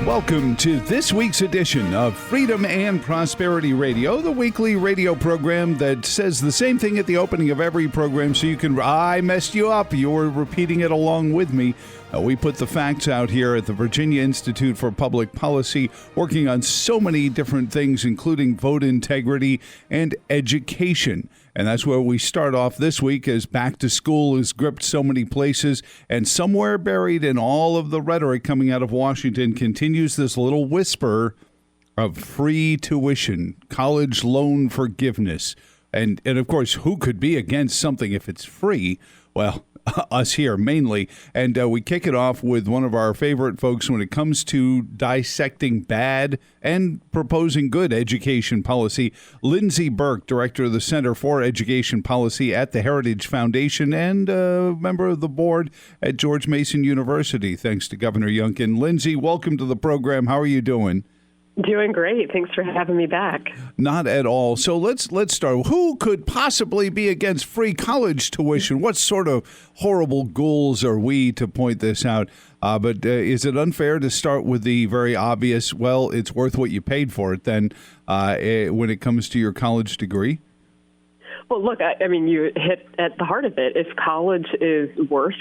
Welcome to this week's edition of Freedom and Prosperity Radio, the weekly radio program that says the same thing at the opening of every program so you can, I messed you up, you're repeating it along with me. We put the facts out here at the Virginia Institute for Public Policy, working on so many different things, including vote integrity and education. And that's where we start off this week, as back to school has gripped so many places. And somewhere buried in all of the rhetoric coming out of Washington continues this little whisper of free tuition, college loan forgiveness. And of course, who could be against something if it's free? Well, us here mainly. And we kick it off with one of our favorite folks when it comes to dissecting bad and proposing good education policy. Lindsey Burke, director of the Center for Education Policy at the Heritage Foundation and a member of the board at George Mason University. Thanks to Governor Youngkin. Lindsey, welcome to the program. How are you doing? Doing great. Thanks for having me back. Not at all. So let's start. Who could possibly be against free college tuition? What sort of horrible ghouls are we to point this out? But is it unfair to start with the very obvious, well, it's worth what you paid for it then when it comes to your college degree? Well, look, I mean, you hit at the heart of it. If college is worth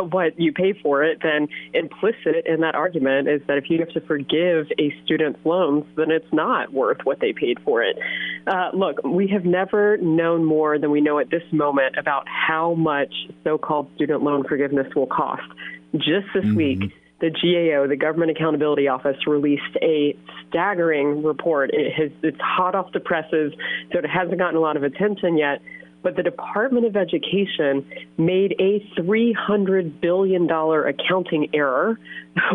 what you pay for it, then implicit in that argument is that if you have to forgive a student's loans, then it's not worth what they paid for it. Look, we have never known more than we know at this moment about how much so-called student loan forgiveness will cost. Just this week, the GAO, the Government Accountability Office, released a staggering report. It's hot off the presses, so it hasn't gotten a lot of attention yet. But the Department of Education made a $300 billion accounting error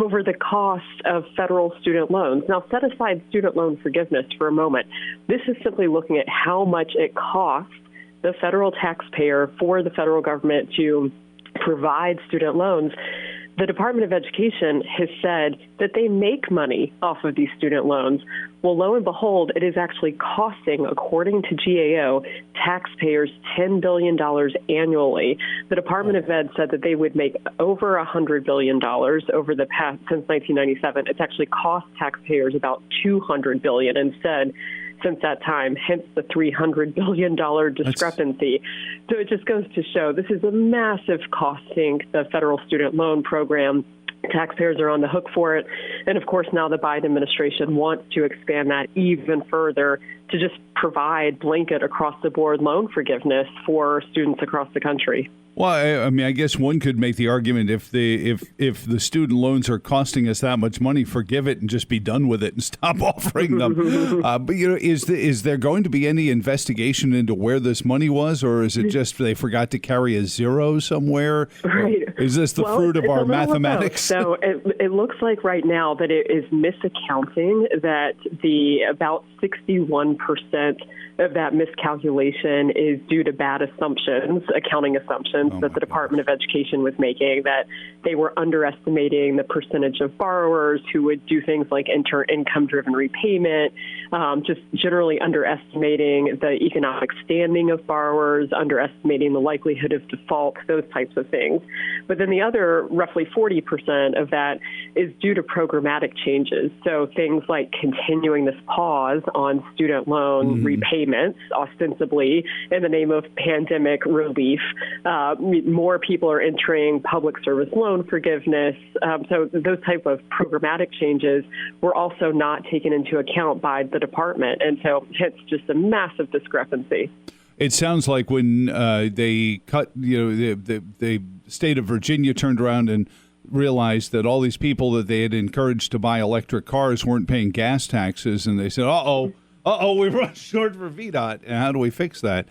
over the cost of federal student loans. Now, set aside student loan forgiveness for a moment. This is simply looking at how much it costs the federal taxpayer for the federal government to provide student loans. The Department of Education has said that they make money off of these student loans. Well, lo and behold, it is actually costing, according to GAO, taxpayers $10 billion annually. The Department of Ed said that they would make over $100 billion over the past, since 1997. It's actually cost taxpayers about $200 billion instead since that time, hence the $300 billion discrepancy. So it just goes to show this is a massive cost sink, the federal student loan program. Taxpayers are on the hook for it. And of course, now the Biden administration wants to expand that even further to just provide blanket across the board loan forgiveness for students across the country. Well, I mean, I guess one could make the argument if the student loans are costing us that much money, forgive it and just be done with it and stop offering them. But is there going to be any investigation into where this money was, or is it just they forgot to carry a zero somewhere? Right. Is this the fruit of our mathematics? So it looks like right now that it is misaccounting, that about 61% of that miscalculation is due to bad assumptions, accounting assumptions that the Department of Education was making, that they were underestimating the percentage of borrowers who would do things like enter income-driven repayment, just generally underestimating the economic standing of borrowers, underestimating the likelihood of default, those types of things. But then the other roughly 40% of that is due to programmatic changes. So things like continuing this pause on student loan repayments, ostensibly in the name of pandemic relief. More people are entering public service loan forgiveness. So those type of programmatic changes were also not taken into account by the department. And so it's just a massive discrepancy. It sounds like when they cut, the state of Virginia turned around and realized that all these people that they had encouraged to buy electric cars weren't paying gas taxes, and they said, we run short for VDOT, and how do we fix that?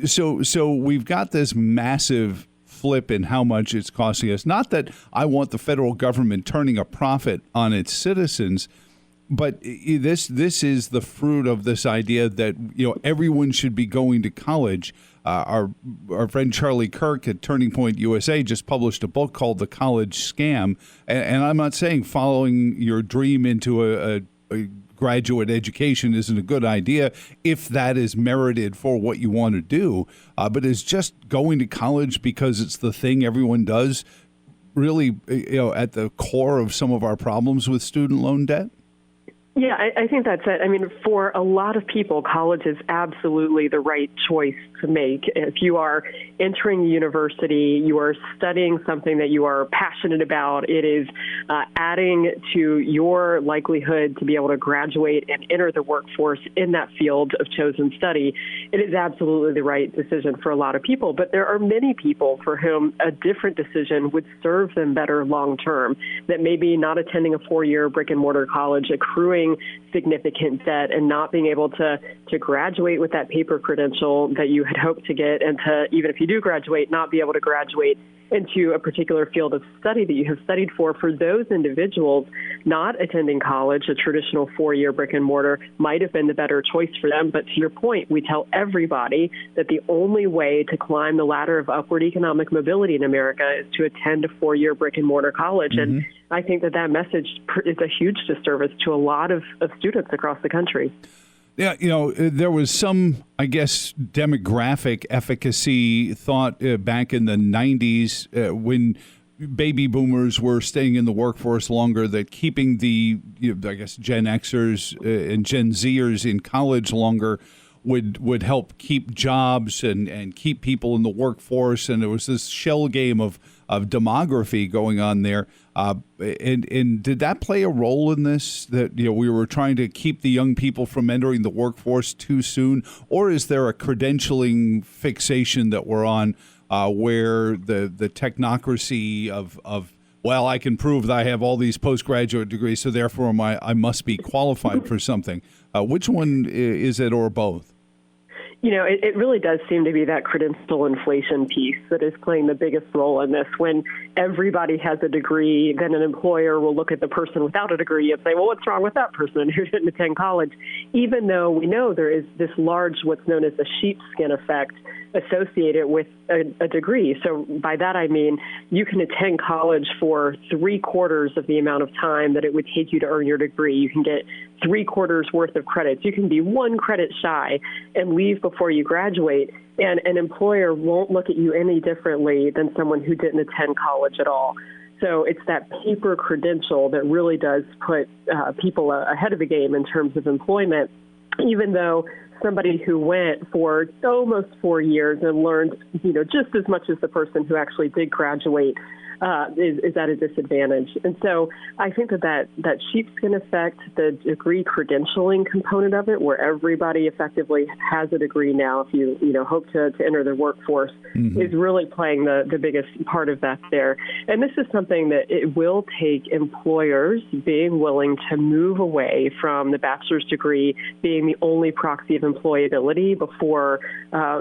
So we've got this massive flip in how much it's costing us. Not that I want the federal government turning a profit on its citizens, but this is the fruit of this idea that everyone should be going to college. Our friend Charlie Kirk at Turning Point USA just published a book called The College Scam, and I'm not saying following your dream into a graduate education isn't a good idea if that is merited for what you want to do, but is just going to college because it's the thing everyone does really, at the core of some of our problems with student loan debt? Yeah, I think that's it. I mean, for a lot of people, college is absolutely the right choice to make. If you are entering university, you are studying something that you are passionate about, it is adding to your likelihood to be able to graduate and enter the workforce in that field of chosen study. It is absolutely the right decision for a lot of people. But there are many people for whom a different decision would serve them better long term, that maybe not attending a 4-year brick and mortar college, accruing significant debt and not being able to graduate with that paper credential that you had hoped to get, and to, even if you do graduate, not be able to graduate into a particular field of study that you have studied for those individuals, not attending college, a traditional 4-year brick and mortar might have been the better choice for them. But to your point, we tell everybody that the only way to climb the ladder of upward economic mobility in America is to attend a 4-year brick and mortar college. Mm-hmm. And I think that message is a huge disservice to a lot of students across the country. Yeah, there was some, I guess, demographic efficacy thought back in the 90s when baby boomers were staying in the workforce longer, that keeping the, I guess, Gen Xers and Gen Zers in college longer would help keep jobs and keep people in the workforce. And there was this shell game of demography going on there. And did that play a role in this, that we were trying to keep the young people from entering the workforce too soon? Or is there a credentialing fixation that we're on where the technocracy of well, I can prove that I have all these postgraduate degrees, so therefore I must be qualified for something? Which one is it, or both? It really does seem to be that credential inflation piece that is playing the biggest role in this. When everybody has a degree, then an employer will look at the person without a degree and say, well, what's wrong with that person who didn't attend college? Even though we know there is this large, what's known as the sheepskin effect associated with a degree. So by that I mean you can attend college for 3/4 of the amount of time that it would take you to earn your degree. You can get 3/4 worth of credits. You can be 1 credit shy and leave before you graduate, and an employer won't look at you any differently than someone who didn't attend college at all. So it's that paper credential that really does put people ahead of the game in terms of employment, even though somebody who went for almost 4 years and learned, just as much as the person who actually did graduate is at a disadvantage. And so I think that sheepskin effect, the degree credentialing component of it, where everybody effectively has a degree now if you hope to enter the workforce, is really playing the biggest part of that there. And this is something that it will take employers being willing to move away from the bachelor's degree being the only proxy of employability before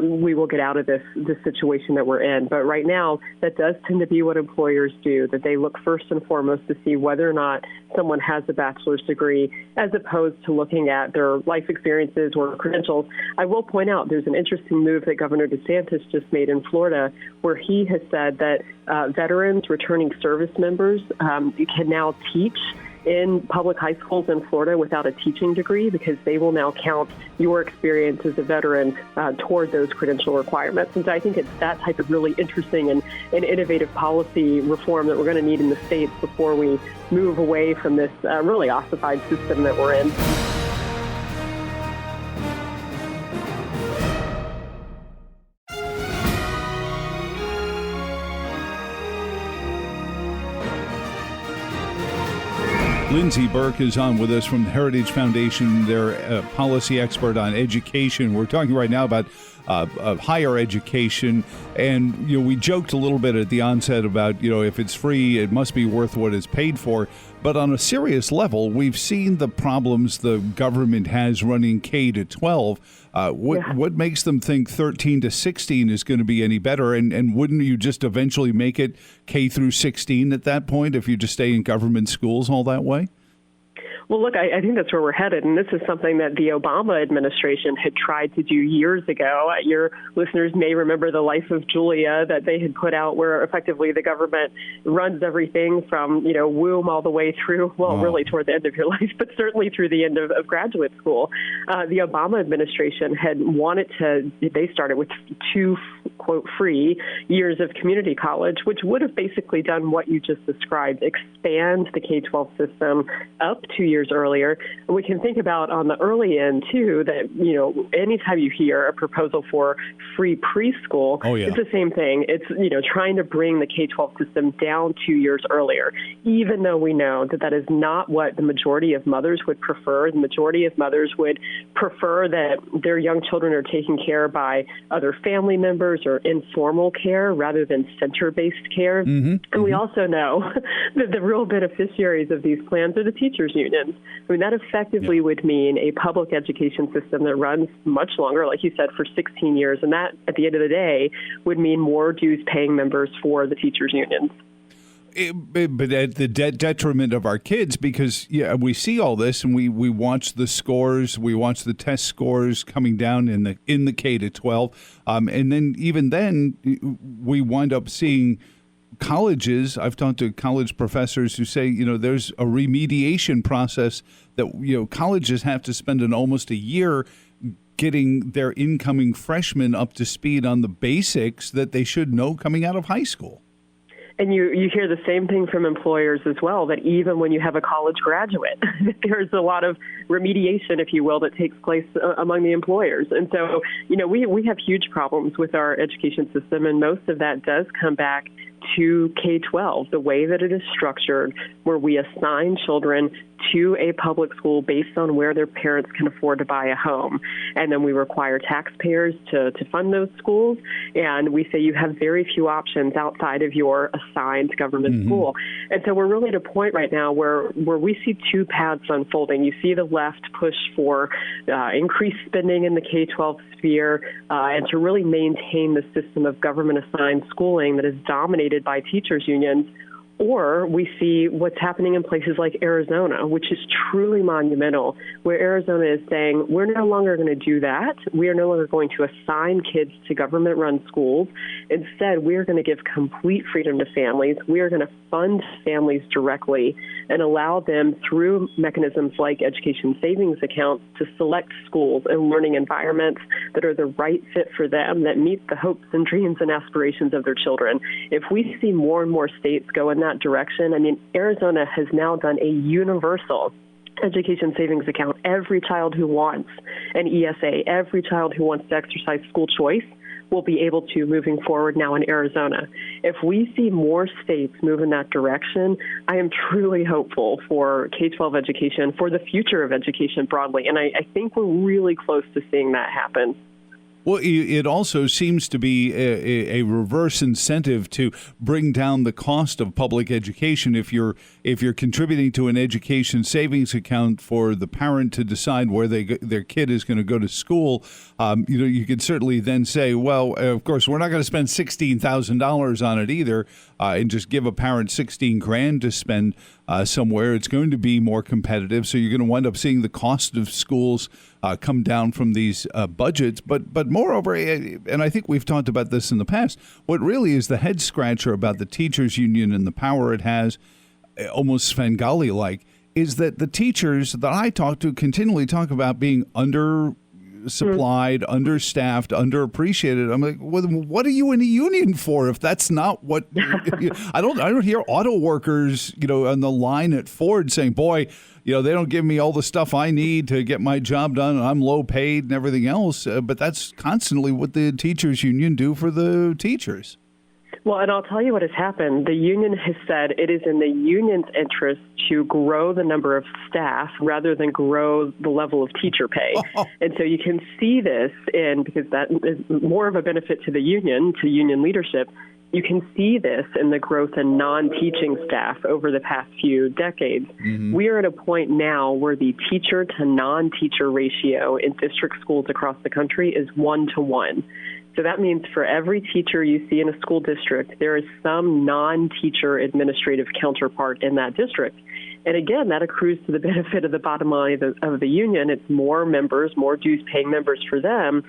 we will get out of this situation that we're in. But right now, that does tend to be what employers do, that they look first and foremost to see whether or not someone has a bachelor's degree, as opposed to looking at their life experiences or credentials. I will point out there's an interesting move that Governor DeSantis just made in Florida, where he has said that veterans, returning service members, can now teach in public high schools in Florida without a teaching degree, because they will now count your experience as a veteran toward those credential requirements. And so I think it's that type of really interesting and innovative policy reform that we're going to need in the states before we move away from this really ossified system that we're in. Lindsey Burke is on with us from the Heritage Foundation. They're a policy expert on education. We're talking right now about higher education, and we joked a little bit at the onset about if it's free, it must be worth what it's paid for. But on a serious level, we've seen the problems the government has running K to 12. What makes them think 13 to 16 is going to be any better? And wouldn't you just eventually make it K through 16 at that point if you just stay in government schools all that way? Well, look, I think that's where we're headed, and this is something that the Obama administration had tried to do years ago. Your listeners may remember the Life of Julia that they had put out, where effectively the government runs everything from, womb all the way through, really toward the end of your life, but certainly through the end of graduate school. The Obama administration had wanted they started with 2 quote, free years of community college, which would have basically done what you just described, expand the K-12 system up 2 years earlier. And we can think about on the early end, too, that, anytime you hear a proposal for free preschool, it's the same thing. It's, trying to bring the K-12 system down 2 years earlier, even though we know that that is not what the majority of mothers would prefer. The majority of mothers would prefer that their young children are taken care of by other family members or informal care rather than center-based care. And we also know that the real beneficiaries of these plans are the teachers' unions. I mean, that effectively would mean a public education system that runs much longer, like you said, for 16 years. And that, at the end of the day, would mean more dues-paying members for the teachers' unions. But at the detriment of our kids, because we see all this and we watch the scores, we watch the test scores coming down in the K to 12, and then even then we wind up seeing colleges. I've talked to college professors who say there's a remediation process that colleges have to spend almost a year getting their incoming freshmen up to speed on the basics that they should know coming out of high school. And you hear the same thing from employers as well, that even when you have a college graduate, there's a lot of remediation, if you will, that takes place among the employers. And so, we have huge problems with our education system, and most of that does come back to K-12, the way that it is structured, where we assign children to a public school based on where their parents can afford to buy a home. And then we require taxpayers to fund those schools. And we say you have very few options outside of your assigned government school. And so we're really at a point right now where we see two paths unfolding. You see the left push for increased spending in the K-12 sphere and to really maintain the system of government-assigned schooling that is dominated by teachers' unions. Or we see what's happening in places like Arizona, which is truly monumental, where Arizona is saying, we're no longer going to do that. We are no longer going to assign kids to government-run schools. Instead, we are going to give complete freedom to families. We are going to fund families directly and allow them, through mechanisms like education savings accounts, to select schools and learning environments that are the right fit for them, that meet the hopes and dreams and aspirations of their children. If we see more and more states go in that direction, Arizona has now done a universal education savings account. Every child who wants an ESA, every child who wants to exercise school choice will be able to moving forward now in Arizona. If we see more states move in that direction, I am truly hopeful for K-12 education, for the future of education broadly. And I think we're really close to seeing that happen. Well, it also seems to be a reverse incentive to bring down the cost of public education. If you're contributing to an education savings account for the parent to decide where their kid is going to go to school, you could certainly then say, well, of course, we're not going to spend $16,000 on it either, and just give a parent $16,000 to spend somewhere. It's going to be more competitive, so you're going to wind up seeing the cost of schools come down from these budgets. But moreover, and I think we've talked about this in the past, what really is the head scratcher about the teachers union and the power it has, almost Svengali-like, is that the teachers that I talk to continually talk about being undersupplied, understaffed, underappreciated. I'm like, well, what are you in a union for if that's not what I don't hear auto workers, on the line at Ford saying, boy, they don't give me all the stuff I need to get my job done, and I'm low paid and everything else. But that's constantly what the teachers union do for the teachers. Well, and I'll tell you what has happened. The union has said it is in the union's interest to grow the number of staff rather than grow the level of teacher pay. And so you can see this because that is more of a benefit to the union, to union leadership. You can see this in the growth in non-teaching staff over the past few decades. We are at a point now where the teacher to non-teacher ratio in district schools across the country is 1-to-1. So that means for every teacher you see in a school district, there is some non-teacher administrative counterpart in that district. And again, that accrues to the benefit of the bottom line of the union. It's more members, more dues-paying members for them.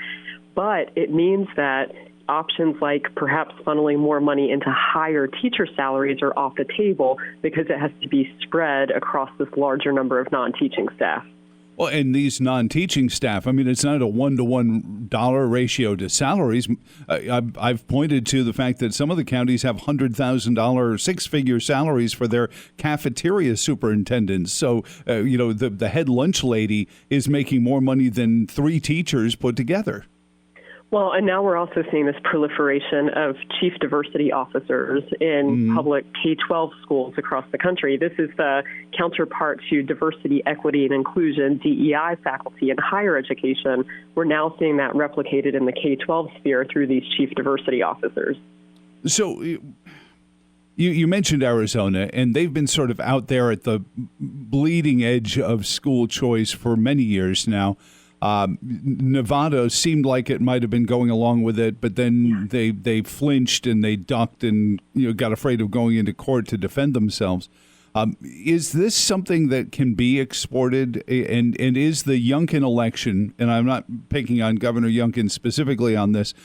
But it means that options like perhaps funneling more money into higher teacher salaries are off the table because it has to be spread across this larger number of non-teaching staff. Well, and these non-teaching staff, I mean, it's not a one-to-one dollar ratio to salaries. I've pointed to the fact that some of the counties have $100,000 six-figure salaries for their cafeteria superintendents. So, the head lunch lady is making more money than 3 teachers put together. Well, and now we're also seeing this proliferation of chief diversity officers in public K-12 schools across the country. This is the counterpart to diversity, equity, and inclusion, DEI faculty in higher education. We're now seeing that replicated in the K-12 sphere through these chief diversity officers. So you mentioned Arizona, and they've been sort of out there at the bleeding edge of school choice for many years now. Nevada seemed like it might have been going along with it, but then they flinched and they ducked and got afraid of going into court to defend themselves. Is this something that can be exported? And is the Youngkin election, and I'm not picking on Governor Youngkin specifically on this,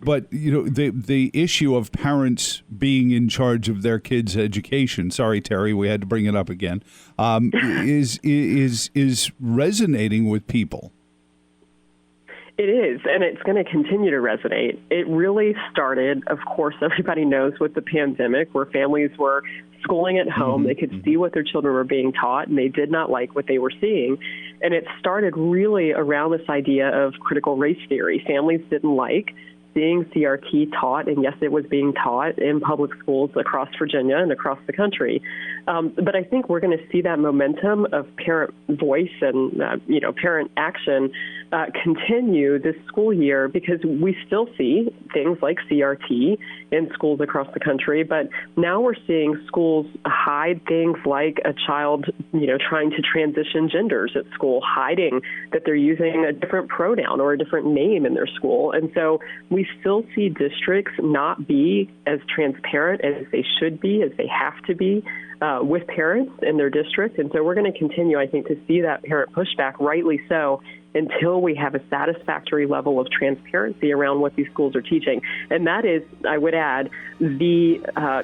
but the issue of parents being in charge of their kids' education. Sorry, Terry, we had to bring it up again. Is resonating with people. It is, and it's going to continue to resonate. It really started, of course, everybody knows, with the pandemic, where families were schooling at home. They could see what their children were being taught, and they did not like what they were seeing. And it started really around this idea of critical race theory. Families didn't like seeing CRT taught, and yes, it was being taught in public schools across Virginia and across the country. But I think we're going to see that momentum of parent voice and parent action continue this school year, because we still see things like CRT in schools across the country. But now we're seeing schools hide things like a child, trying to transition genders at school, hiding that they're using a different pronoun or a different name in their school. And so we still see districts not be as transparent as they should be, as they have to be, with parents in their district. And so we're going to continue, I think, to see that parent pushback, rightly so, until we have a satisfactory level of transparency around what these schools are teaching. And that is, I would add, the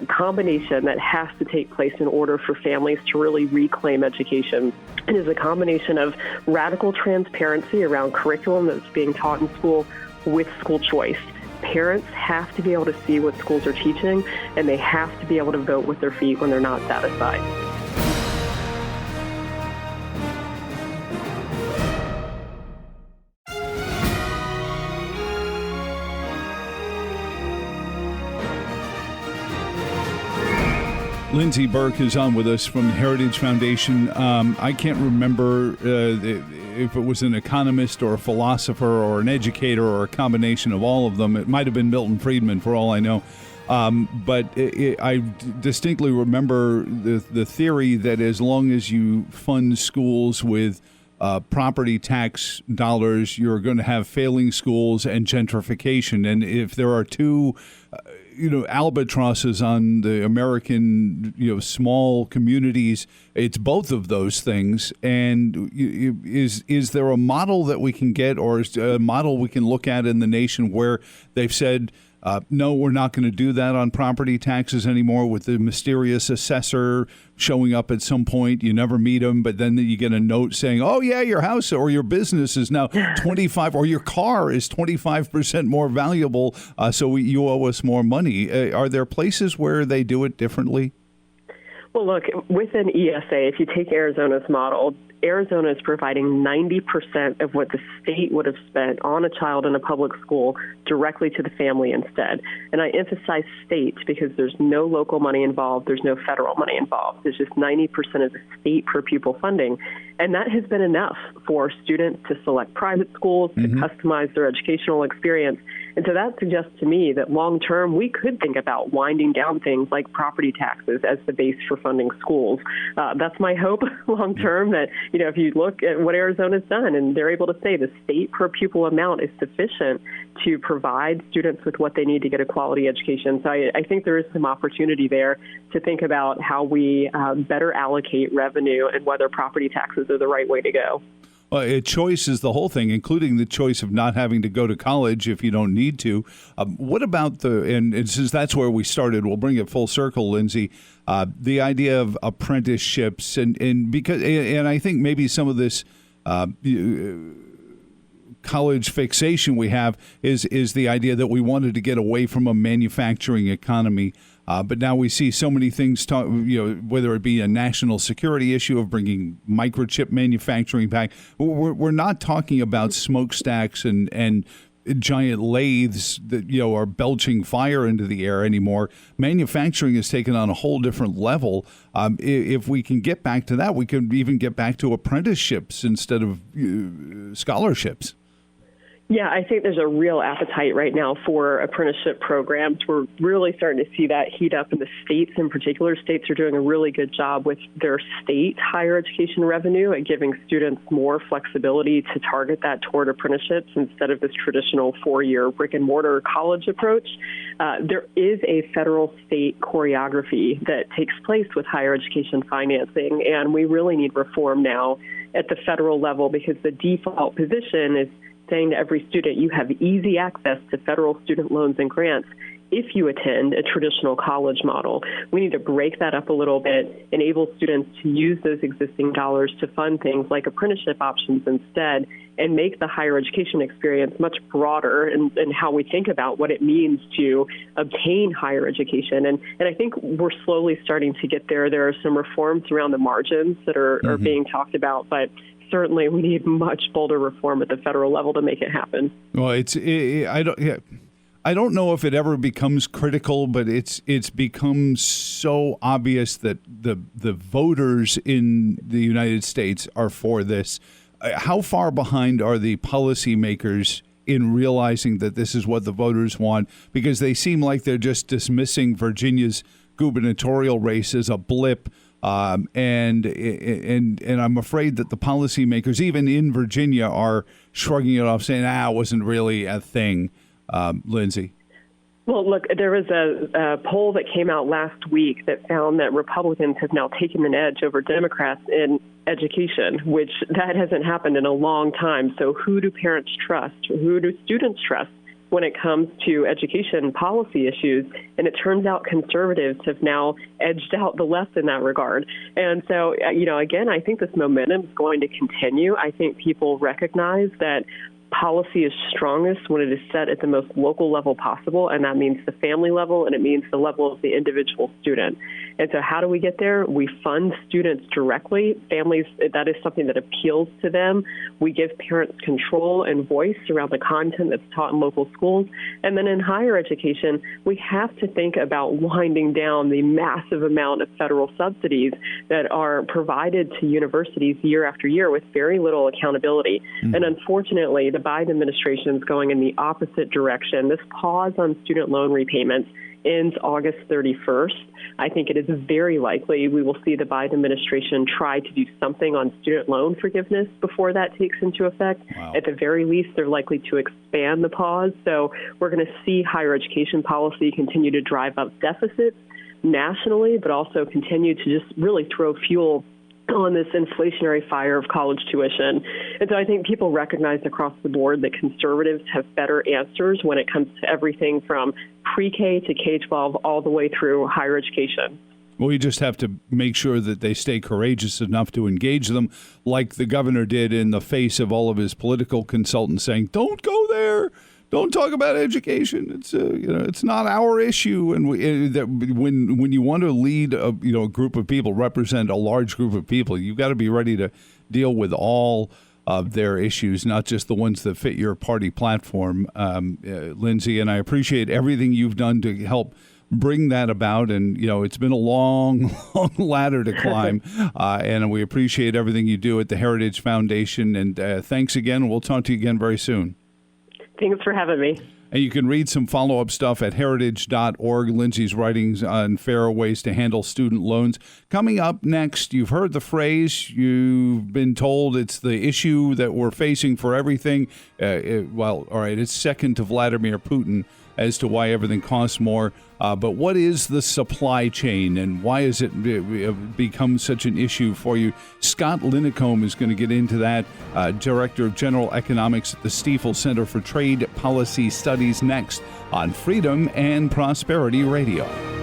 combination that has to take place in order for families to really reclaim education. It is a combination of radical transparency around curriculum that's being taught in school with school choice. Parents have to be able to see what schools are teaching, and they have to be able to vote with their feet when they're not satisfied. Lindsey Burke is on with us from the Heritage Foundation. I can't remember if it was an economist or a philosopher or an educator or a combination of all of them. It might have been Milton Friedman, for all I know. But I distinctly remember the theory that as long as you fund schools with property tax dollars, you're going to have failing schools and gentrification. And if there are two albatrosses on the American, small communities, it's both of those things. And is there a model that we can get, or is a model we can look at in the nation where they've said, no, we're not going to do that on property taxes anymore, with the mysterious assessor showing up at some point? You never meet him, but then you get a note saying, oh, yeah, your house or your business is now 25, or your car is 25% more valuable, so you owe us more money. Are there places where they do it differently? Well, look, within ESA, if you take Arizona's model, Arizona is providing 90% of what the state would have spent on a child in a public school directly to the family instead. And I emphasize state because there's no local money involved. There's no federal money involved. There's just 90% of the state per pupil funding. And that has been enough for students to select private schools, to customize their educational experience. And so that suggests to me that long term, we could think about winding down things like property taxes as the base for funding schools. That's my hope long term, that, if you look at what Arizona's done, and they're able to say the state per pupil amount is sufficient to provide students with what they need to get a quality education. So I think there is some opportunity there to think about how we better allocate revenue and whether property taxes are the right way to go. Well, choice is the whole thing, including the choice of not having to go to college if you don't need to. What about and since that's where we started, we'll bring it full circle, Lindsey, the idea of apprenticeships, and I think maybe some of this college fixation we have is the idea that we wanted to get away from a manufacturing economy. But now we see so many things, whether it be a national security issue of bringing microchip manufacturing back. We're not talking about smokestacks and giant lathes that are belching fire into the air anymore. Manufacturing is taken on a whole different level. If we can get back to that, we could even get back to apprenticeships instead of scholarships. Yeah, I think there's a real appetite right now for apprenticeship programs. We're really starting to see that heat up in the states in particular. States are doing a really good job with their state higher education revenue at giving students more flexibility to target that toward apprenticeships instead of this traditional 4-year brick-and-mortar college approach. There is a federal-state choreography that takes place with higher education financing, and we really need reform now at the federal level because the default position is saying to every student, you have easy access to federal student loans and grants if you attend a traditional college model. We need to break that up a little bit, enable students to use those existing dollars to fund things like apprenticeship options instead, and make the higher education experience much broader in how we think about what it means to obtain higher education. And I think we're slowly starting to get there. There are some reforms around the margins that are being talked about, but certainly we need much bolder reform at the federal level to make it happen. Well, I don't know if it ever becomes critical, but it's become so obvious that the voters in the United States are for this. How far behind are the policymakers in realizing that this is what the voters want? Because they seem like they're just dismissing Virginia's gubernatorial race as a blip. And I'm afraid that the policymakers, even in Virginia, are shrugging it off, saying, it wasn't really a thing. Lindsey? Well, look, there was a poll that came out last week that found that Republicans have now taken an edge over Democrats in education, which that hasn't happened in a long time. So who do parents trust? Who do students trust when it comes to education policy issues? And it turns out conservatives have now edged out the left in that regard. And so, again, I think this momentum is going to continue. I think people recognize that policy is strongest when it is set at the most local level possible, and that means the family level, and it means the level of the individual student. And so how do we get there? We fund students directly. Families, that is something that appeals to them. We give parents control and voice around the content that's taught in local schools. And then in higher education, we have to think about winding down the massive amount of federal subsidies that are provided to universities year after year with very little accountability. And unfortunately, the Biden administration is going in the opposite direction. This pause on student loan repayments ends August 31st. I think it is very likely we will see the Biden administration try to do something on student loan forgiveness before that takes into effect. Wow. At the very least, they're likely to expand the pause. So we're going to see higher education policy continue to drive up deficits nationally, but also continue to just really throw fuel on this inflationary fire of college tuition. And so I think people recognize across the board that conservatives have better answers when it comes to everything from pre-K to K-12 all the way through higher education. Well, we just have to make sure that they stay courageous enough to engage them, like the governor did in the face of all of his political consultants saying, don't go there. Don't talk about education. It's it's not our issue. And when you want to lead a group of people, represent a large group of people, you've got to be ready to deal with all of their issues, not just the ones that fit your party platform, Lindsey. And I appreciate everything you've done to help bring that about. And it's been a long, long ladder to climb. And we appreciate everything you do at the Heritage Foundation. And thanks again. We'll talk to you again very soon. Thanks for having me. And you can read some follow-up stuff at heritage.org, Lindsey's writings on fairer ways to handle student loans. Coming up next, you've heard the phrase, you've been told it's the issue that we're facing for everything. It's second to Vladimir Putin as to why everything costs more. But what is the supply chain and why has it become such an issue for you? Scott Linicombe is going to get into that, Director of General Economics at the Stiefel Center for Trade Policy Studies, next on Freedom and Prosperity Radio.